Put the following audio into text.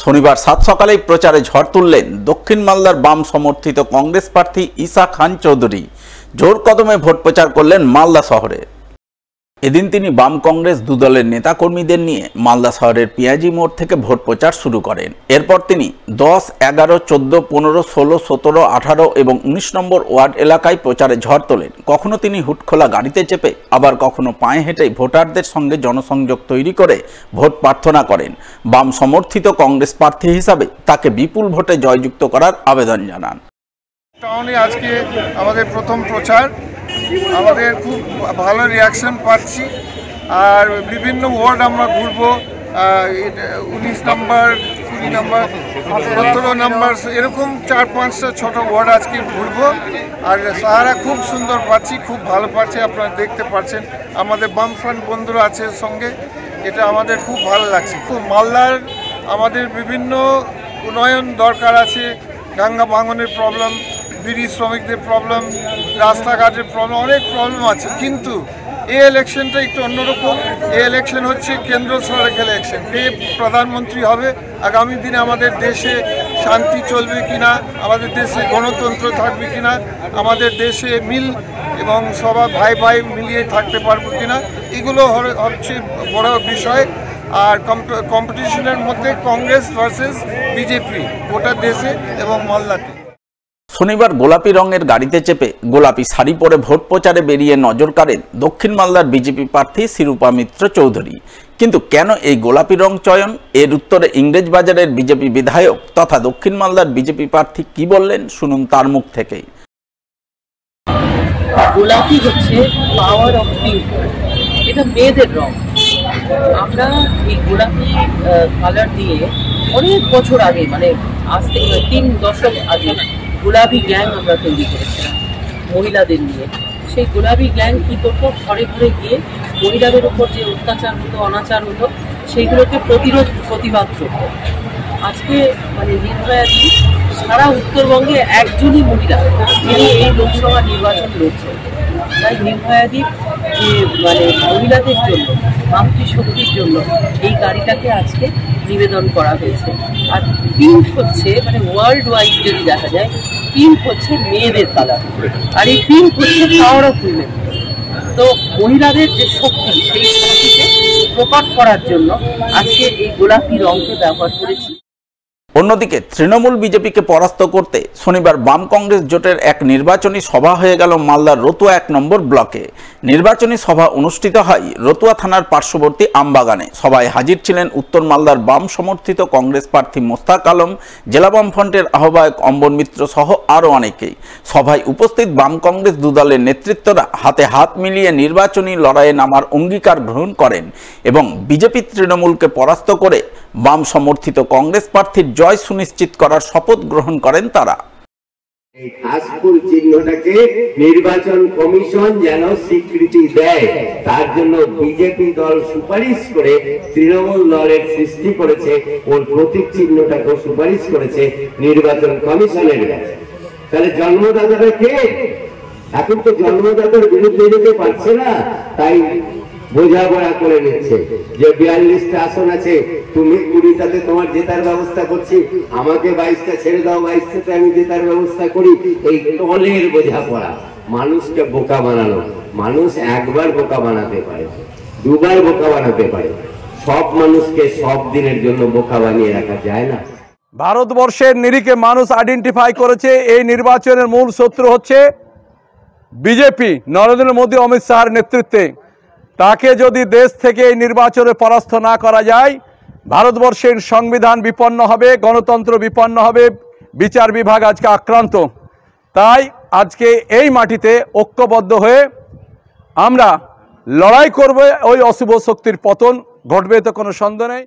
শনিবার সাত সকালেই প্রচারে ঝড় তুললেন দক্ষিণ মালদার বাম সমর্থিত কংগ্রেস প্রার্থী ঈসা খান চৌধুরী। জোর কদমে ভোট প্রচার করলেন মালদা শহরে। এদিন তিনি বাম কংগ্রেস দুদলের নেতাকর্মীদের নিয়ে মালদা শহরের পিয়াজি মোড় থেকে ভোট প্রচার শুরু করেন। এরপর তিনি 10, 11, 14, 15, 16, 17, 18 এবং 19 নম্বর ওয়ার্ড এলাকায় প্রচারে ঝড় তোলেন। কখনো তিনি হুটখোলা গাড়িতে চেপে, আবার কখনো পায়ে হেঁটে ভোটারদের সঙ্গে জনসংযোগ তৈরি করে ভোট প্রার্থনা করেন। বাম সমর্থিত কংগ্রেস প্রার্থী হিসাবে তাকে বিপুল ভোটে জয়যুক্ত করার আবেদন জানান। টাউনে আজকে আমাদের প্রথম প্রচার, আমাদের খুব ভালো রিয়াকশন পাচ্ছি। আর বিভিন্ন ওয়ার্ড আমরা ঘুরবো, 19 নম্বর, 20 নম্বর, 17 নম্বর, এরকম 4-5টা ছোট ওয়ার্ড আজকে ঘুরবো। আর সাহারা খুব সুন্দর পাচ্ছি, খুব ভালো পাচ্ছি। আপনারা দেখতে পাচ্ছেন আমাদের বামফ্রন্ট বন্ধুরা আছে সঙ্গে, এটা আমাদের খুব ভালো লাগছে। খুব মালদার আমাদের বিভিন্ন উন্নয়ন দরকার আছে। গঙ্গা ভাঙনের প্রবলেম, বিড়ি শ্রমিকদের প্রবলেম, রাস্তাঘাটের প্রবলেম, অনেক প্রবলেম আছে। কিন্তু এই ইলেকশনটা একটু অন্যরকম। এই ইলেকশন হচ্ছে কেন্দ্র সরকারের ইলেকশন। কে প্রধানমন্ত্রী হবে, আগামী দিনে আমাদের দেশে শান্তি চলবে কিনা, আমাদের দেশে গণতন্ত্র থাকবে কিনা, আমাদের দেশে মিল এবং সবাই ভাই ভাই মিলিয়ে থাকতে পারবো কিনা, এগুলো হচ্ছে বড় বিষয়। আর কম্পিটিশনের মধ্যে কংগ্রেস ভার্সেস বিজেপি গোটা দেশে এবং মালদাতে। শনিবার গোলাপি রঙের গাড়িতে চেপে গোলাপি শাড়ি পরে ভোট প্রচারে বেরিয়ে নজর কাড়েন দক্ষিণ মালদার বিজেপি প্রার্থী শিরূপা মিত্র চৌধুরী। কিন্তু কেন এই গোলাপি রং চয়ন, এর উত্তরে ইংরেজবাজারের বিজেপি বিধায়ক তথা দক্ষিণ মালদার বিজেপি প্রার্থী কি বললেন, শুনুন তার মুখ থেকেই। গোলাপি হচ্ছে পাওয়ার অফ পিঙ্ক, এটা মেয়েদের রং। আমরা এই গোলাপি কালার দিয়ে অনেক বছর আগে, মানে আজ থেকে 3 দশক আগে গোলাপি গ্যাং আমরা তৈরি করেছিলাম মহিলাদের নিয়ে। সেই গোলাপি গ্যাং কী করতো, ঘরে ঘরে গিয়ে মহিলাদের উপর যে অত্যাচার হতো, অনাচার হতো, সেইগুলোকে প্রতিবাদ করতো। আজকে মানে নির্ভয়াদি সারা উত্তরবঙ্গে একজনই মহিলা যিনি এই লোকসভা নির্বাচন লড়ছেন। তাই নির্ভয়াদির যে মানে মহিলাদের জন্য, মাতৃশক্তির জন্য এই গাড়িটাকে আজকে নিবেদন করা হয়েছে। আর পিঙ্ক হচ্ছে মানে ওয়ার্ল্ড ওয়াইড যদি দেখা যায়, পিঙ্ক হচ্ছে মেয়েদের কালার, আর এই পিঙ্ক হচ্ছে পাওয়ার অফ উইমেন। তো মহিলাদের যে শক্তি, সেই শক্তিকে প্রকাশ করার জন্য আজকে এই গোলাপি রঙকে ব্যবহার করেছি। অন্যদিকে তৃণমূল বিজেপিকে পরাস্ত করতে শনিবার বাম কংগ্রেস জোটের এক নির্বাচনী সভা হয়ে গেল মালদার রতুয়া 1 নম্বর ব্লকে। নির্বাচনী সভা অনুষ্ঠিত হয় রতুয়া থানার পার্শ্ববর্তী আমবাগানে। সভায় হাজির ছিলেন উত্তর মালদার বাম সমর্থিত কংগ্রেস প্রার্থী মোস্তাক আলম, জেলা বামফ্রন্টের আহ্বায়ক অম্বর মিত্র সহ আরও অনেকেই। সভায় উপস্থিত বাম কংগ্রেস দুদলের নেতৃত্বরা হাতে হাত মিলিয়ে নির্বাচনী লড়াইয়ে নামার অঙ্গীকার গ্রহণ করেন এবং বিজেপি তৃণমূলকে পরাস্ত করে বাম সমর্থিত কংগ্রেস প্রার্থীর জয় সুনিশ্চিত করার শপথ গ্রহণ করেন তারা। এই ঘাসফুল চিহ্নটাকে নির্বাচন কমিশন যেন স্বীকৃতি দেয়, তার জন্য বিজেপি দল সুপারিশ করে তৃণমূল দলের সৃষ্টি করেছে, ওর প্রতীক চিহ্নটাকে সুপারিশ করেছে নির্বাচন কমিশনের কাছে। তাহলে জন্মদাতারা কে? এখন তো জন্মদাতার বিরুদ্ধে যেতে পারছে না, তাই বোঝাপড়া করে নিচ্ছে যে 42টা আসন আছে, তুমি 20টাতে তোমার জেতার ব্যবস্থা করছি, আমাকে 22টা ছেড়ে দাও, 22টাতে আমি জেতার ব্যবস্থা করি। এই টলের বোঝাপড়া, মানুষকে বোকা বানানো। মানুষ একবার বোকা বানাতে পারে, দুবার বোকা বানাতে পারে, সব মানুষকে সব দিনের জন্য বোকা বানিয়ে রাখা যায় না। ভারতবর্ষের নিরিখে মানুষ আইডেন্টিফাই করেছে এই নির্বাচনের মূল শত্রু হচ্ছে বিজেপি, নরেন্দ্র মোদী, অমিত শাহর নেতৃত্বে। তাকে যদি দেশ থেকে এই নির্বাচনে পরাস্ত না করা যায়, ভারতবর্ষের সংবিধান বিপন্ন হবে, গণতন্ত্র বিপন্ন হবে, বিচার বিভাগ আজকে আক্রান্ত। তাই আজকে এই মাটিতে ঐক্যবদ্ধ হয়ে আমরা লড়াই করব। ওই অশুভ শক্তির পতন ঘটবে, তো কোনো সন্দেহ নেই।